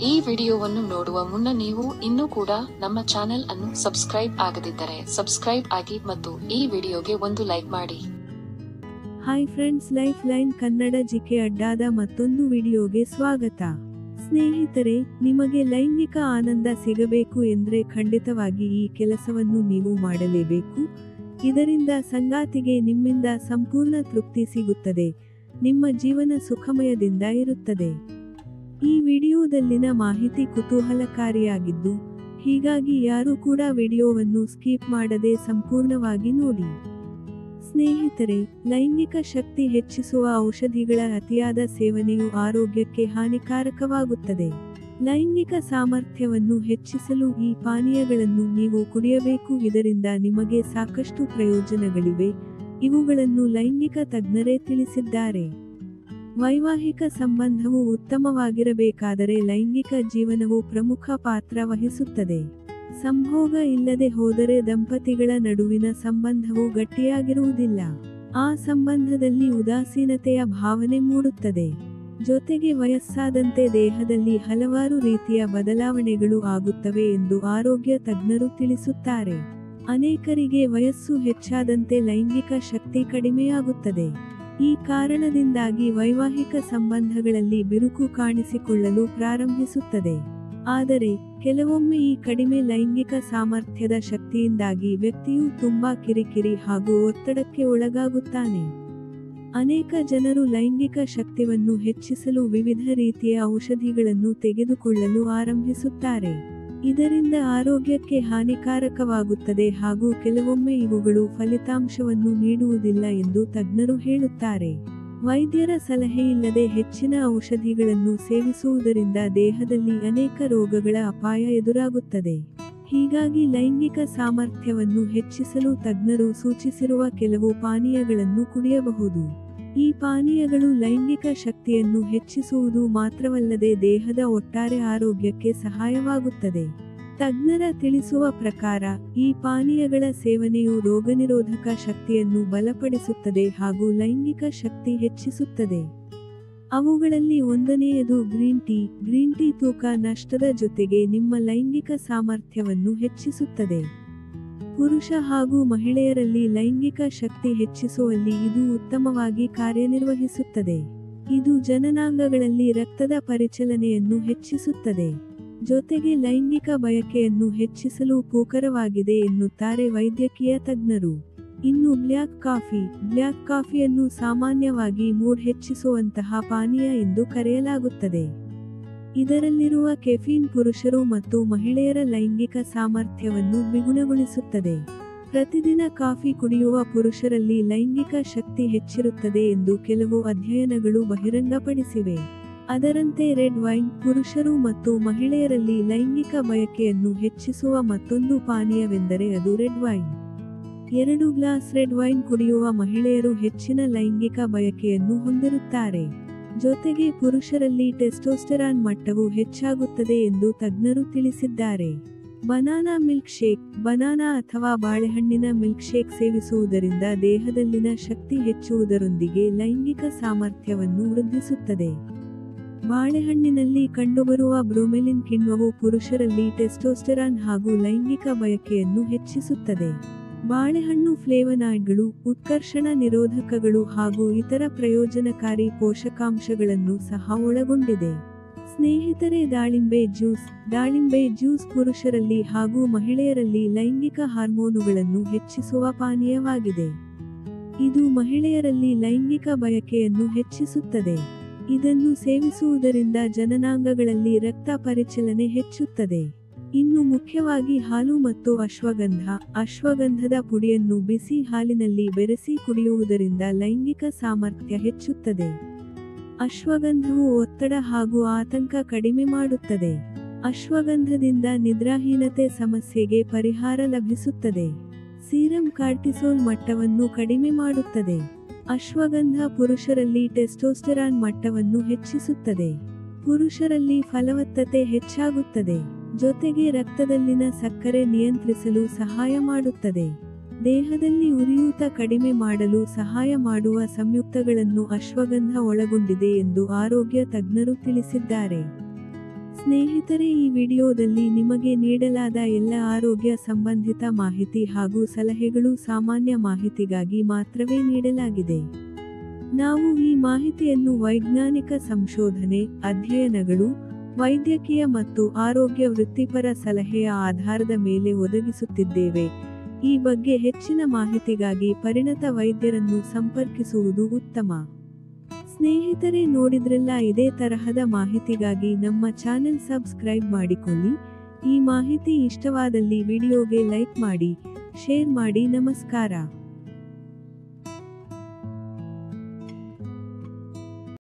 ಈ ವಿಡಿಯೋವನ್ನು ನೋಡುವ ಮುನ್ನ ನೀವು ಇನ್ನೂ ಕೂಡ ನಮ್ಮ ಚಾನೆಲ್ ಅನ್ನು ಸಬ್ಸ್ಕ್ರೈಬ್ ಆಗದಿದ್ದರೆ ಸಬ್ಸ್ಕ್ರೈಬ್ ಆಗಿ ಮತ್ತು ಈ ವಿಡಿಯೋಗೆ ಒಂದು ಲೈಕ್ ಮಾಡಿ. Hi friends, life line Kannada GK ಅಡ್ಡಾದ ಮತ್ತೊಂದು ವಿಡಿಯೋಗೆ ಸ್ವಾಗತ. ಸ್ನೇಹಿತರೆ, ನಿಮಗೆ ಲೈಂಗಿಕ ಆನಂದ ಸಿಗಬೇಕು ಎಂದ್ರೆ ಖಂಡಿತವಾಗಿ ಈ ಕೆಲಸವನ್ನು ನೀವು ಮಾಡಲೇಬೇಕು. ಇದರಿಂದ ಸಂಗಾತಿಗೆ ನಿಮ್ಮಿಂದ ಸಂಪೂರ್ಣ ತೃಪ್ತಿ ಸಿಗುತ್ತದೆ. ನಿಮ್ಮ ಜೀವನ ಸುಖಮಯದಿಂದ ಇರುತ್ತದೆ. ಈ ವಿಡಿಯೋದಲ್ಲಿನ ಮಾಹಿತಿ ಕುತೂಹಲಕಾರಿಯಾಗಿದ್ದು, ಹೀಗಾಗಿ ಯಾರು ಕೂಡ ವಿಡಿಯೋವನ್ನು ಸ್ಕಿಪ್ ಮಾಡದೆ ಸಂಪೂರ್ಣವಾಗಿ ನೋಡಿ. ಸ್ನೇಹಿತರೆ, ಲೈಂಗಿಕ ಶಕ್ತಿ ಹೆಚ್ಚಿಸುವ ಔಷಧಿಗಳ ಅತಿಯಾದ ಸೇವನೆಯು ಆರೋಗ್ಯಕ್ಕೆ ಹಾನಿಕಾರಕವಾಗುತ್ತದೆ. ಲೈಂಗಿಕ ಸಾಮರ್ಥ್ಯವನ್ನು ಹೆಚ್ಚಿಸಲು ಈ ಪಾನೀಯಗಳನ್ನು ನೀವು ಕುಡಿಯಬೇಕು. ಇದರಿಂದ ನಿಮಗೆ ಸಾಕಷ್ಟು ಪ್ರಯೋಜನಗಳಿವೆ. ಇವುಗಳನ್ನು ಲೈಂಗಿಕ ತಜ್ಞರೇ ತಿಳಿಸಿದ್ದಾರೆ. ವೈವಾಹಿಕ ಸಂಬಂಧವು ಉತ್ತಮವಾಗಿರಬೇಕಾದರೆ ಲೈಂಗಿಕ ಜೀವನವು ಪ್ರಮುಖ ಪಾತ್ರ ವಹಿಸುತ್ತದೆ. ಸಂಭೋಗ ಇಲ್ಲದೆ ಹೋದರೆ ದಂಪತಿಗಳ ನಡುವಿನ ಸಂಬಂಧವು ಗಟ್ಟಿಯಾಗಿರುವುದಿಲ್ಲ. ಆ ಸಂಬಂಧದಲ್ಲಿ ಉದಾಸೀನತೆಯ ಭಾವನೆ ಮೂಡುತ್ತದೆ. ಜೊತೆಗೆ ವಯಸ್ಸಾದಂತೆ ದೇಹದಲ್ಲಿ ಹಲವಾರು ರೀತಿಯ ಬದಲಾವಣೆಗಳು ಆಗುತ್ತವೆ ಎಂದು ಆರೋಗ್ಯ ತಜ್ಞರು ತಿಳಿಸುತ್ತಾರೆ. ಅನೇಕರಿಗೆ ವಯಸ್ಸು ಹೆಚ್ಚಾದಂತೆ ಲೈಂಗಿಕ ಶಕ್ತಿ ಕಡಿಮೆಯಾಗುತ್ತದೆ. ಈ ಕಾರಣದಿಂದಾಗಿ ವೈವಾಹಿಕ ಸಂಬಂಧಗಳಲ್ಲಿ ಬಿರುಕು ಕಾಣಿಸಿಕೊಳ್ಳಲು ಪ್ರಾರಂಭಿಸುತ್ತದೆ. ಆದರೆ ಕೆಲವೊಮ್ಮೆ ಈ ಕಡಿಮೆ ಲೈಂಗಿಕ ಸಾಮರ್ಥ್ಯದ ಶಕ್ತಿಯಿಂದಾಗಿ ವ್ಯಕ್ತಿಯು ತುಂಬಾ ಕಿರಿಕಿರಿ ಹಾಗೂ ಒತ್ತಡಕ್ಕೆ ಒಳಗಾಗುತ್ತಾನೆ. ಅನೇಕ ಜನರು ಲೈಂಗಿಕ ಶಕ್ತಿಯನ್ನು ಹೆಚ್ಚಿಸಲು ವಿವಿಧ ರೀತಿಯ ಔಷಧಿಗಳನ್ನು ತೆಗೆದುಕೊಳ್ಳಲು ಆರಂಭಿಸುತ್ತಾರೆ. ಇದರಿಂದ ಆರೋಗ್ಯಕ್ಕೆ ಹಾನಿಕಾರಕವಾಗುತ್ತದೆ ಹಾಗೂ ಕೆಲವೊಮ್ಮೆ ಇವುಗಳು ಫಲಿತಾಂಶವನ್ನು ನೀಡುವುದಿಲ್ಲ ಎಂದು ತಜ್ಞರು ಹೇಳುತ್ತಾರೆ. ವೈದ್ಯರ ಸಲಹೆಯಿಲ್ಲದೆ ಹೆಚ್ಚಿನ ಔಷಧಿಗಳನ್ನು ಸೇವಿಸುವುದರಿಂದ ದೇಹದಲ್ಲಿ ಅನೇಕ ರೋಗಗಳ ಅಪಾಯ ಎದುರಾಗುತ್ತದೆ. ಹೀಗಾಗಿ ಲೈಂಗಿಕ ಸಾಮರ್ಥ್ಯವನ್ನು ಹೆಚ್ಚಿಸಲು ತಜ್ಞರು ಸೂಚಿಸಿರುವ ಕೆಲವು ಪಾನೀಯಗಳನ್ನು ಕುಡಿಯಬಹುದು. ಈ ಪಾನೀಯಗಳು ಲೈಂಗಿಕ ಶಕ್ತಿಯನ್ನು ಹೆಚ್ಚಿಸುವುದು ಮಾತ್ರವಲ್ಲದೆ ದೇಹದ ಒಟ್ಟಾರೆ ಆರೋಗ್ಯಕ್ಕೆ ಸಹಾಯವಾಗುತ್ತದೆ. ತಜ್ಞರ ತಿಳಿಸುವ ಪ್ರಕಾರ, ಈ ಪಾನೀಯಗಳ ಸೇವನೆಯು ರೋಗನಿರೋಧಕ ಶಕ್ತಿಯನ್ನು ಬಲಪಡಿಸುತ್ತದೆ ಹಾಗೂ ಲೈಂಗಿಕ ಶಕ್ತಿ ಹೆಚ್ಚಿಸುತ್ತದೆ. ಅವುಗಳಲ್ಲಿ ಒಂದನೆಯದು ಗ್ರೀನ್ ಟೀ. ಗ್ರೀನ್ ಟೀ ತೂಕ ನಷ್ಟದ ಜೊತೆಗೆ ನಿಮ್ಮ ಲೈಂಗಿಕ ಸಾಮರ್ಥ್ಯವನ್ನು ಹೆಚ್ಚಿಸುತ್ತದೆ. ಪುರುಷ ಹಾಗೂ ಮಹಿಳೆಯರಲ್ಲಿ ಲೈಂಗಿಕ ಶಕ್ತಿ ಹೆಚ್ಚಿಸುವಲ್ಲಿ ಇದು ಉತ್ತಮವಾಗಿ ಕಾರ್ಯನಿರ್ವಹಿಸುತ್ತದೆ. ಇದು ಜನನಾಂಗಗಳಲ್ಲಿ ರಕ್ತದ ಪರಿಚಲನೆಯನ್ನು ಹೆಚ್ಚಿಸುತ್ತದೆ. ಜೊತೆಗೆ ಲೈಂಗಿಕ ಬಯಕೆಯನ್ನು ಹೆಚ್ಚಿಸಲು ಪೂರಕವಾಗಿದೆ ಎನ್ನುತ್ತಾರೆ ವೈದ್ಯಕೀಯ ತಜ್ಞರು. ಇನ್ನು ಬ್ಲ್ಯಾಕ್ ಕಾಫಿ. ಬ್ಲ್ಯಾಕ್ ಕಾಫಿಯನ್ನು ಸಾಮಾನ್ಯವಾಗಿ ಮೂಡ್ ಹೆಚ್ಚಿಸುವಂತಹ ಪಾನೀಯ ಎಂದು ಕರೆಯಲಾಗುತ್ತದೆ. ಇದರಲ್ಲಿರುವ ಕೆಫೀನ್ ಪುರುಷರು ಮತ್ತು ಮಹಿಳೆಯರ ಲೈಂಗಿಕ ಸಾಮರ್ಥ್ಯವನ್ನು ದ್ವಿಗುಣಗೊಳಿಸುತ್ತದೆ. ಪ್ರತಿದಿನ ಕಾಫಿ ಕುಡಿಯುವ ಪುರುಷರಲ್ಲಿ ಲೈಂಗಿಕ ಶಕ್ತಿ ಹೆಚ್ಚಿರುತ್ತದೆ ಎಂದು ಕೆಲವು ಅಧ್ಯಯನಗಳು ಬಹಿರಂಗಪಡಿಸಿವೆ. ಅದರಂತೆ ರೆಡ್ ವೈನ್. ಪುರುಷರು ಮತ್ತು ಮಹಿಳೆಯರಲ್ಲಿ ಲೈಂಗಿಕ ಬಯಕೆಯನ್ನು ಹೆಚ್ಚಿಸುವ ಮತ್ತೊಂದು ಪಾನೀಯವೆಂದರೆ ಅದು red wine. 2 glass red wine ಕುಡಿಯುವ ಮಹಿಳೆಯರು ಹೆಚ್ಚಿನ ಲೈಂಗಿಕ ಬಯಕೆಯನ್ನು ಹೊಂದಿರುತ್ತಾರೆ. ಜೊತೆಗೆ ಪುರುಷರಲ್ಲಿ ಟೆಸ್ಟೋಸ್ಟೆರಾನ್ ಮಟ್ಟವು ಹೆಚ್ಚಾಗುತ್ತದೆ ಎಂದು ತಜ್ಞರು ತಿಳಿಸಿದ್ದಾರೆ. Banana milk shake. ಬನಾನಾ ಅಥವಾ ಬಾಳೆಹಣ್ಣಿನ ಮಿಲ್ಕ್ ಶೇಕ್ ಸೇವಿಸುವುದರಿಂದ ದೇಹದಲ್ಲಿನ ಶಕ್ತಿ ಹೆಚ್ಚುವುದರೊಂದಿಗೆ ಲೈಂಗಿಕ ಸಾಮರ್ಥ್ಯವನ್ನು ವೃದ್ಧಿಸುತ್ತದೆ. ಬಾಳೆಹಣ್ಣಿನಲ್ಲಿ ಕಂಡುಬರುವ ಬ್ರೋಮೆಲಿನ್ ಕಿಣ್ವವು ಪುರುಷರಲ್ಲಿ ಟೆಸ್ಟೋಸ್ಟೆರಾನ್ ಹಾಗೂ ಲೈಂಗಿಕ ಬಯಕೆಯನ್ನು ಹೆಚ್ಚಿಸುತ್ತದೆ. ಬಾಳೆಹಣ್ಣು ಫ್ಲೇವನಾಯ್ಡ್ಗಳು, ಉತ್ಕರ್ಷಣ ನಿರೋಧಕಗಳು ಹಾಗೂ ಇತರ ಪ್ರಯೋಜನಕಾರಿ ಪೋಷಕಾಂಶಗಳನ್ನು ಸಹ ಒಳಗೊಂಡಿದೆ. ಸ್ನೇಹಿತರೆ, ದಾಳಿಂಬೆ ಜ್ಯೂಸ್. ದಾಳಿಂಬೆ ಜ್ಯೂಸ್ ಪುರುಷರಲ್ಲಿ ಹಾಗೂ ಮಹಿಳೆಯರಲ್ಲಿ ಲೈಂಗಿಕ ಹಾರ್ಮೋನುಗಳನ್ನು ಹೆಚ್ಚಿಸುವ ಪಾನೀಯವಾಗಿದೆ. ಇದು ಮಹಿಳೆಯರಲ್ಲಿ ಲೈಂಗಿಕ ಬಯಕೆಯನ್ನು ಹೆಚ್ಚಿಸುತ್ತದೆ. ಇದನ್ನು ಸೇವಿಸುವುದರಿಂದ ಜನನಾಂಗಗಳಲ್ಲಿ ರಕ್ತ ಪರಿಚಲನೆ ಹೆಚ್ಚುತ್ತದೆ. ಇನ್ನು ಮುಖ್ಯವಾಗಿ ಹಾಲು ಮತ್ತು ಅಶ್ವಗಂಧ. ಅಶ್ವಗಂಧದ ಪುಡಿಯನ್ನು ಬಿಸಿ ಹಾಲಿನಲ್ಲಿ ಬೆರೆಸಿ ಕುಡಿಯುವುದರಿಂದ ಲೈಂಗಿಕ ಸಾಮರ್ಥ್ಯ ಹೆಚ್ಚುತ್ತದೆ. ಅಶ್ವಗಂಧವು ಒತ್ತಡ ಹಾಗೂ ಆತಂಕ ಕಡಿಮೆ ಮಾಡುತ್ತದೆ. ಅಶ್ವಗಂಧದಿಂದ ನಿದ್ರಾಹೀನತೆ ಸಮಸ್ಯೆಗೆ ಪರಿಹಾರ ಲಭಿಸುತ್ತದೆ. ಸೀರಂ ಕಾರ್ಟಿಸೋಲ್ ಮಟ್ಟವನ್ನು ಕಡಿಮೆ ಮಾಡುತ್ತದೆ. ಅಶ್ವಗಂಧ ಪುರುಷರಲ್ಲಿ ಟೆಸ್ಟೋಸ್ಟೆರಾನ್ ಮಟ್ಟವನ್ನು ಹೆಚ್ಚಿಸುತ್ತದೆ. ಪುರುಷರಲ್ಲಿ ಫಲವತ್ತತೆ ಹೆಚ್ಚಾಗುತ್ತದೆ. ಜೊತೆಗೆ ರಕ್ತದಲ್ಲಿನ ಸಕ್ಕರೆ ನಿಯಂತ್ರಿಸಲು ಸಹಾಯ ಮಾಡುತ್ತದೆ. ದೇಹದಲ್ಲಿ ಉರಿಯೂತ ಕಡಿಮೆ ಮಾಡಲು ಸಹಾಯ ಮಾಡುವ ಸಂಯುಕ್ತಗಳನ್ನು ಅಶ್ವಗಂಧ ಒಳಗೊಂಡಿದೆ ಎಂದು ಆರೋಗ್ಯ ತಜ್ಞರು ತಿಳಿಸಿದ್ದಾರೆ. ಸ್ನೇಹಿತರೆ, ಈ ವಿಡಿಯೋದಲ್ಲಿ ನಿಮಗೆ ನೀಡಲಾದ ಎಲ್ಲ ಆರೋಗ್ಯ ಸಂಬಂಧಿತ ಮಾಹಿತಿ ಹಾಗೂ ಸಲಹೆಗಳು ಸಾಮಾನ್ಯ ಮಾಹಿತಿಗಾಗಿ ಮಾತ್ರವೇ ನೀಡಲಾಗಿದೆ. ನಾವು ಈ ಮಾಹಿತಿಯನ್ನು ವೈಜ್ಞಾನಿಕ ಸಂಶೋಧನೆ, ಅಧ್ಯಯನಗಳು, ವೈದ್ಯಕೀಯ ಮತ್ತು ಆರೋಗ್ಯ ವೃತ್ತಿಪರ ಸಲಹೆಯ ಆಧಾರದ ಮೇಲೆ ಒದಗಿಸುತ್ತಿದ್ದೇವೆ. ಈ ಬಗ್ಗೆ ಹೆಚ್ಚಿನ ಮಾಹಿತಿಗಾಗಿ ಪರಿಣತ ವೈದ್ಯರನ್ನು ಸಂಪರ್ಕಿಸುವುದು ಉತ್ತಮ. ಸ್ನೇಹಿತರೆ, ನೋಡಿದ್ರಲ್ಲ, ಇದೇ ತರಹದ ಮಾಹಿತಿಗಾಗಿ ನಮ್ಮ ಚಾನೆಲ್ ಸಬ್ಸ್ಕ್ರೈಬ್ ಮಾಡಿಕೊಳ್ಳಿ. ಈ ಮಾಹಿತಿ ಇಷ್ಟವಾದಲ್ಲಿ ವಿಡಿಯೋಗೆ ಲೈಕ್ ಮಾಡಿ, ಶೇರ್ ಮಾಡಿ. ನಮಸ್ಕಾರ.